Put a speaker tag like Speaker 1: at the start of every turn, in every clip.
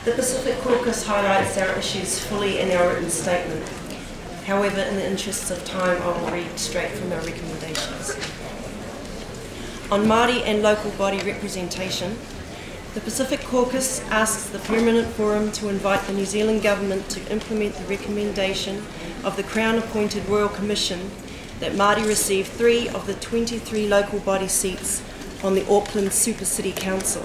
Speaker 1: The Pacific Caucus highlights our issues fully in our written statement. However, in the interests of time, I will read straight from our recommendations. On Māori and local body representation, the Pacific Caucus asks the Permanent Forum to invite the New Zealand Government to implement the recommendation of the Crown-appointed Royal Commission that Māori receive 3 of the 23 local body seats on the Auckland Super City Council,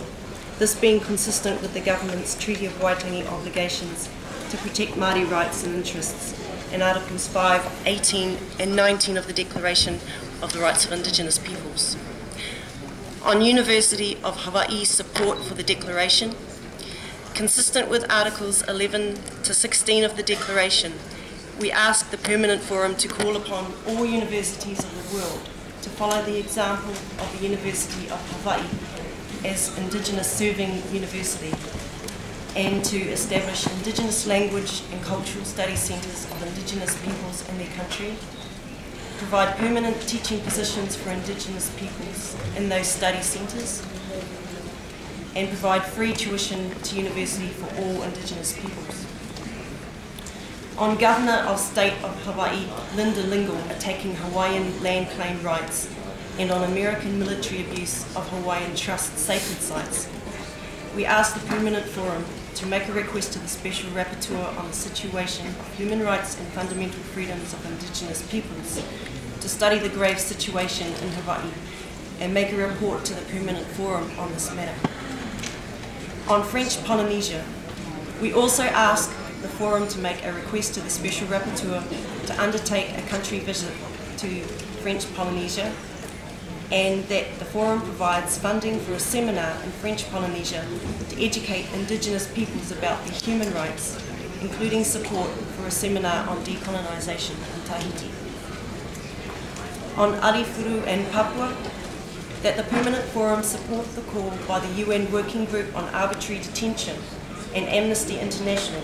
Speaker 1: this being consistent with the Government's Treaty of Waitangi obligations to protect Māori rights and interests in Articles 5, 18 and 19 of the Declaration of the Rights of Indigenous Peoples. On University of Hawaii's support for the Declaration, consistent with Articles 11 to 16 of the Declaration, we ask the Permanent Forum to call upon all universities of the world to follow the example of the University of Hawaii as Indigenous Serving University and to establish Indigenous language and cultural study centres of Indigenous peoples in their country, provide permanent teaching positions for Indigenous peoples in those study centres, and provide free tuition to university for all Indigenous peoples. On Governor of State of Hawaii, Linda Lingle, attacking Hawaiian land claim rights, and on American military abuse of Hawaiian trust sacred sites, we ask the Permanent Forum to make a request to the Special Rapporteur on the situation of human rights and fundamental freedoms of Indigenous peoples to study the grave situation in Hawaii and make a report to the Permanent Forum on this matter. On French Polynesia, we also ask the Forum to make a request to the Special Rapporteur to undertake a country visit to French Polynesia, and that the Forum provides funding for a seminar in French Polynesia to educate Indigenous peoples about their human rights, including support for a seminar on decolonisation in Tahiti. On Arifuru and Papua, that the Permanent Forum support the call by the UN Working Group on Arbitrary Detention and Amnesty International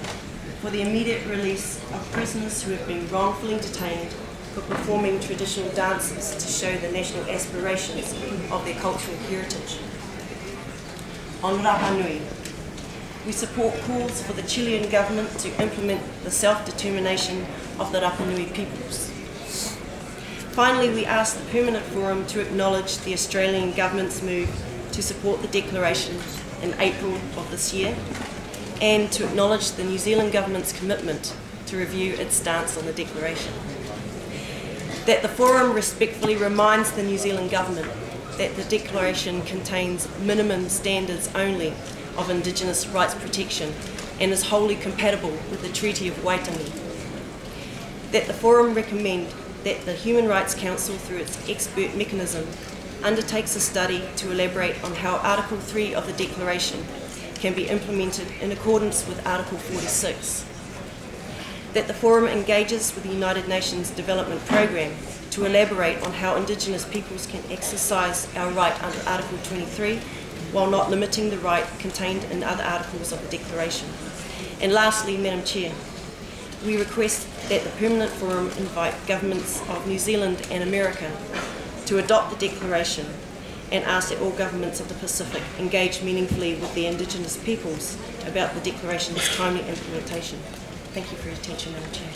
Speaker 1: for the immediate release of prisoners who have been wrongfully detained for performing traditional dances to show the national aspirations of their cultural heritage. On Rapa Nui, we support calls for the Chilean government to implement the self-determination of the Rapa Nui peoples. Finally, we ask the Permanent Forum to acknowledge the Australian government's move to support the Declaration in April of this year, and to acknowledge the New Zealand government's commitment to review its stance on the Declaration. That the Forum respectfully reminds the New Zealand Government that the Declaration contains minimum standards only of Indigenous rights protection and is wholly compatible with the Treaty of Waitangi. That the Forum recommend that the Human Rights Council, through its expert mechanism, undertakes a study to elaborate on how Article 3 of the Declaration can be implemented in accordance with Article 46. That the Forum engages with the United Nations Development Programme to elaborate on how Indigenous peoples can exercise our right under Article 23 while not limiting the right contained in other articles of the Declaration. And lastly, Madam Chair, we request that the Permanent Forum invite governments of New Zealand and America to adopt the Declaration and ask that all governments of the Pacific engage meaningfully with the Indigenous peoples about the Declaration's timely implementation. Thank you for your attention, Madam Chair.